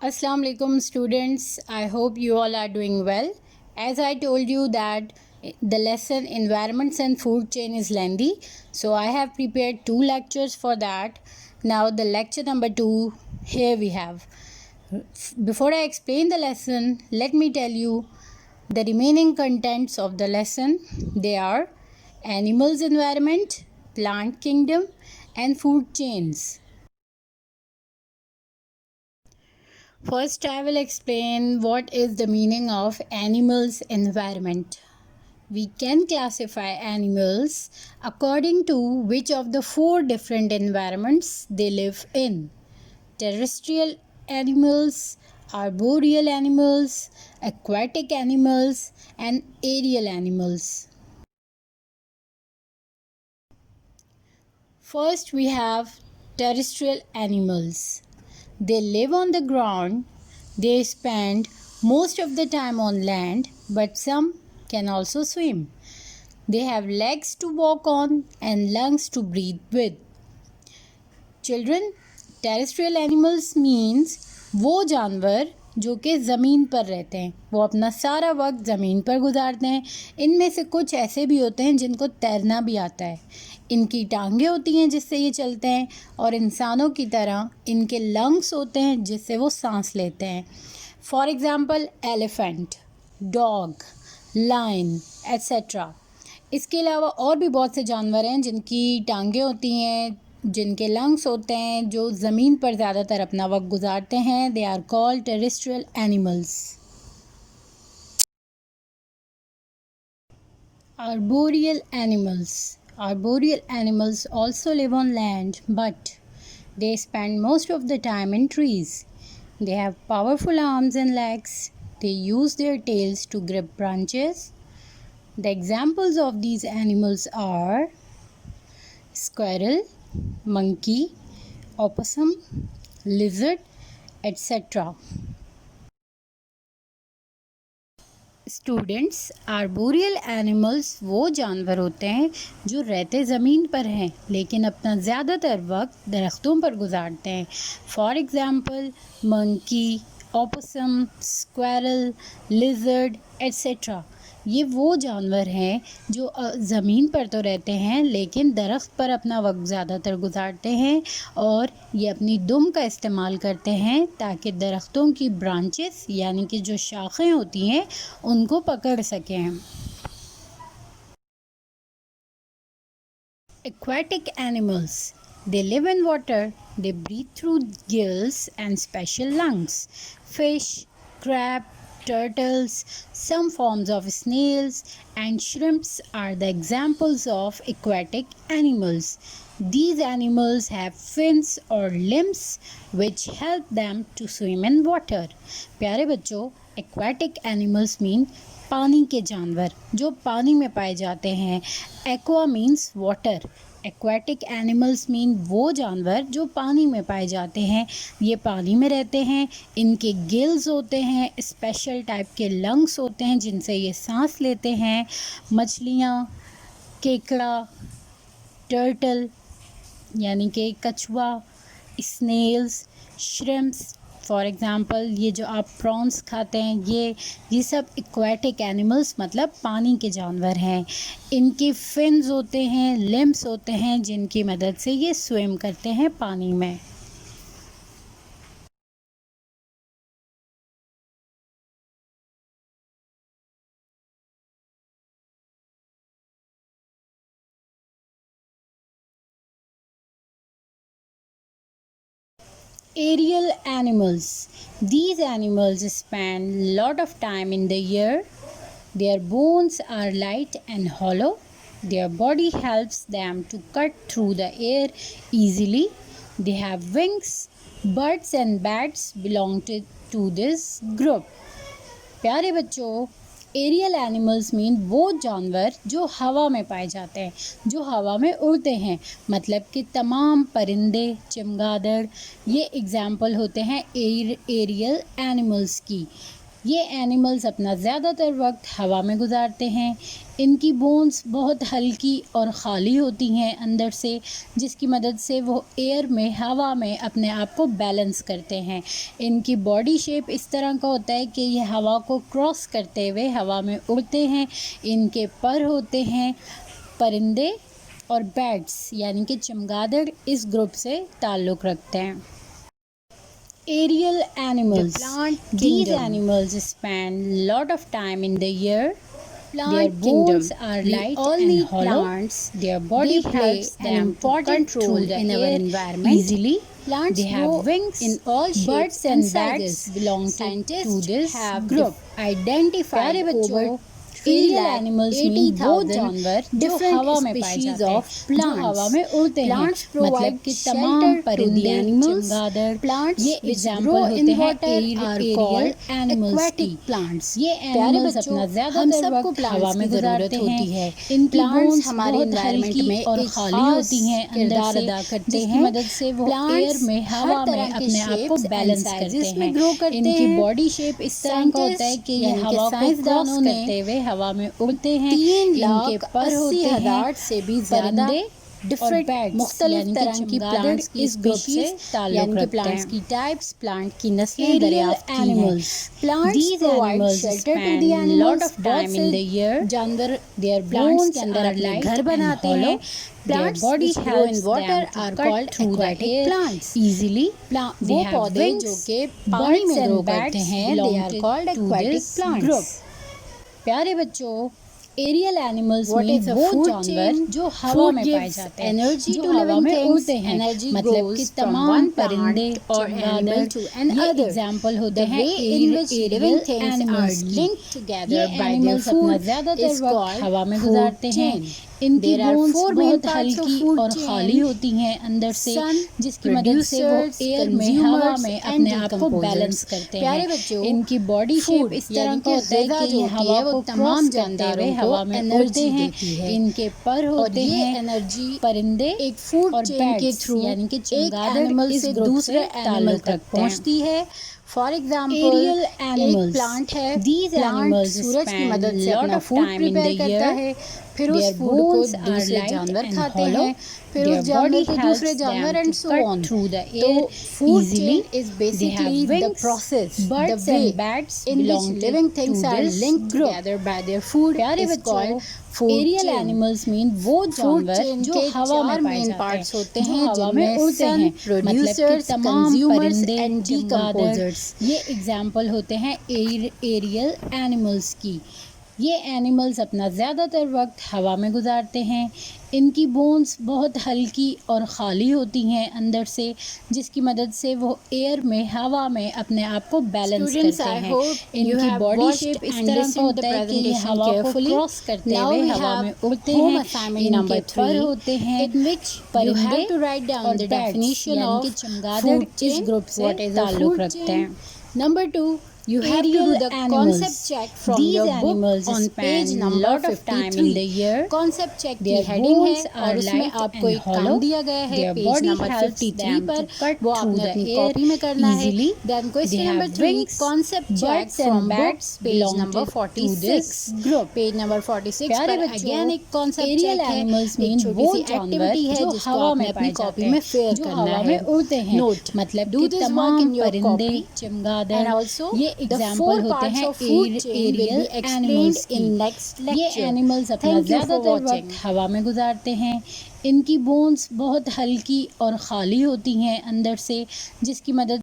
Assalamu alaikum students. I hope you all are doing well. As I told you that the lesson environments and food chain is lengthy, so I have prepared two lectures for that. Now the lecture number 2 here we have. Before I explain the lesson, let me tell you the remaining contents of the lesson. They are animals environment, plant kingdom and food chains. First, I will explain what is the meaning of animals environment. We can classify animals according to which of the 4 different environments they live in. Terrestrial animals, arboreal animals, aquatic animals and aerial animals. First, we have terrestrial animals. They live on the ground. They spend most of the time on land, but some can also swim. They have legs to walk on and lungs to breathe with. Children, terrestrial animals means वो जानवर जो कि ज़मीन पर रहते हैं, वो अपना सारा वक्त ज़मीन पर गुजारते हैं. इनमें से कुछ ऐसे भी होते हैं जिनको तैरना भी आता है. इनकी टांगें होती हैं जिससे ये चलते हैं और इंसानों की तरह इनके लंग्स होते हैं जिससे वो सांस लेते हैं. For example elephant, dog, lion etcetera. इसके अलावा और भी बहुत से जानवर हैं जिनकी टांगें होती हैं, जिनके लंग्स होते हैं, जो ज़मीन पर ज़्यादातर अपना वक्त गुजारते हैं. They are called terrestrial animals. Arboreal animals. Arboreal animals also live on land, but they spend most of the time in trees. They have powerful arms and legs. They use their tails to grip branches. The examples of these animals are squirrel, monkey, opossum, lizard, etc. Students, arboreal animals वो जानवर होते हैं जो रहते ज़मीन पर हैं लेकिन अपना ज़्यादातर वक्त दरख्तों पर गुजारते हैं. For example monkey, opossum, squirrel, lizard etcetera. ये वो जानवर हैं जो ज़मीन पर तो रहते हैं लेकिन दरख्त पर अपना वक्त ज़्यादातर गुजारते हैं और ये अपनी दुम का इस्तेमाल करते हैं ताकि दरख्तों की ब्रांचेस यानी कि जो शाखें होती हैं उनको पकड़ सकें. Aquatic animals. They live in water. They breathe through gills and special lungs. Fish, crab, turtles, some forms of snails and shrimps are the examples of aquatic animals. These animals have fins or limbs which help them to swim in water. प्यारे बच्चों, aquatic animals mean पानी के जानवर जो पानी में पाए जाते हैं. Aqua means water. Aquatic animals mean वो जानवर जो पानी में पाए जाते हैं. ये पानी में रहते हैं. इनके गिल्स होते हैं, स्पेशल टाइप के लंग्स होते हैं जिनसे ये सांस लेते हैं. मछलियाँ, केकड़ा, टर्टल यानी कि कछुआ, स्नेल्स, श्रिम्प्स. फॉर एग्ज़ाम्पल ये जो आप प्रॉन्स खाते हैं ये सब एक्वाटिक एनिमल्स मतलब पानी के जानवर हैं. इनके फिन्स होते हैं, लिम्स होते हैं जिनकी मदद से ये स्विम करते हैं पानी में. Aerial animals. These animals spend lot of time in the air. Their bones are light and hollow. Their body helps them to cut through the air easily. They have wings. Birds and bats belong to this group. प्यारे बच्चों, aerial animals mean वो जानवर जो हवा में पाए जाते हैं, जो हवा में उड़ते हैं. मतलब कि तमाम परिंदे, चमगादड़ ये एग्जाम्पल होते हैं एरियल एनिमल्स की. ये एनिमल्स अपना ज़्यादातर वक्त हवा में गुजारते हैं। इनकी बोन्स बहुत हल्की और ख़ाली होती हैं अंदर से, जिसकी मदद से वो एयर में, हवा में अपने आप को बैलेंस करते हैं। इनकी बॉडी शेप इस तरह का होता है कि ये हवा को क्रॉस करते हुए हवा में उड़ते हैं। इनके पर होते हैं। परिंदे और बैट्स यानी कि चमगादड़ इस ग्रुप से ताल्लुक़ रखते हैं। Aerial animals. These animals spend lot of time in the air. Their bones are light and hollow. Their body helps them to control the air easily. They have wings in all shapes and sizes. Belong to this group. Identified over aerial animals mean वो जानवर जो हवा में पाए जाते हैं, जो हवा में उड़ते हैं, मतलब कि तमाम परिंदे, चमगादड़, ये एग्जाम्पल होते हैं एरियल एनिमल्स की। ये एनिमल्स अपना ज़्यादातर वक्त हवा में गुजारते हैं। इनकी बोन्स हमारे एनवायरनमेंट में और खाली होती हैं, किरदार अदा करते हैं, मदद से वो एयर में, हवा में अपने आप को बैलेंस करते हैं। इनकी बॉडी शेप इस तरह का होता है कि ये हवा को क्रॉस करते हुए हवा में उड़ते हैं। इनके पर होते हैं। से भी ज़्यादा डिफरेंट मुख्तलिफ तरह की प्लांट्स इस ग्रुप से ताल्लुक़ रखते हैं। प्लांट्स की टाइप्स, प्लांट की नस्लें दरियाफ्त की हैं। Plants provide shelter to the animals. Lot of time in the year जानवर देयर प्लांट्स के अंदर अपने घर बनाते हैं। Plants which grow in water are called aquatic plants. Easily, वो पौधे जो कि पानी में ग्रो करते हैं, they are called aquatic plants. प्यारे बच्चों, एरियल एनिमल्स मीन वो जानवर जो हवा में पाए जाते हैं, एनर्जी जो हवा में उड़ते हैं, मतलब कि तमाम परिंदे और चमगादड़, ये एग्जाम्पल होते हैं एरियल एनिमल्स की। ये एनिमल्स अपना ज़्यादातर वक्त हवा में गुजारते हैं। इनकी बोन्स बहुत हल्की और खाली होती हैं अंदर से, जिसकी मदद से वो एयर में, हवा में अपने आप को बैलेंस करते हैं। प्यारे बच्चों, इनकी बॉडी शेप इस तरह का होता है कि ये हवा को तमाम जानते हुए हवा में उड़ते हैं। इनके पर होते हैं। एनर्जी परिंदे एक फूड चेन के थ्रू यानी कि चमगादड़ इस दूसरे एनिमल तक पहुंचती है। For example aerial animals plant है। दीज एनिमल्स सूरज की मदद से अपना फूड प्रिपेयर करता है, फिर उस फूड को दूसरे जानवर खाते हैं, फिर उस जानवर को दूसरे जानवर एंड सो ऑन। तो food chain is basically the process, the way in which living things are linked together by their food is called food. Aerial animals mean वो जानवर जो हवा में पाए जाते होते हैं, हवा में उड़ते हैं, प्रोड्यूसर्स, कंज्यूमर्स एंड डीकंपोजर्स। ये एग्जाम्पल होते हैं एरियल एनिमल्स की। ये एनिमल्स अपना ज़्यादातर वक्त हवा में गुजारते हैं। इनकी बोन्स बहुत हल्की और ख़ाली होती हैं अंदर से, जिसकी मदद से वो एयर में, हवा में अपने आप को बैलेंस करते हैं। इनकी बॉडी शेप इस तरह का होता है कि ये हवा को क्रॉस करते हुए हवा में उड़ते हैं। इनके पर होते हैं। परिंदे और बैट्स यानी कि चमगादड़ इस ग्रुप से ताल्लुक़ रखते हैं। Number 2, you have to do the concept check from your book on page number 53. concept check की heading है और उसमें आपको एक काम दिया गया है पेज नंबर 53 पर, वो आपने अपनी कॉपी में करना है। then question number 3, concept check from books page number 46 page number 46 पर अगेन एक concept check है। एक छोटी सी एक्टिविटी है जिसको आपने अपनी कॉपी में फिल करना है। नोट मतलब कि तमाम परिंदे, चमगादड़, ये एग्जाम्पल होते हैं एरियल एनिमल्स की। ये एनिमल्स अपना ज़्यादातर वक्त हवा में गुजारते हैं। इनकी बोन्स बहुत हल्की और ख़ाली होती हैं अंदर से, जिसकी मदद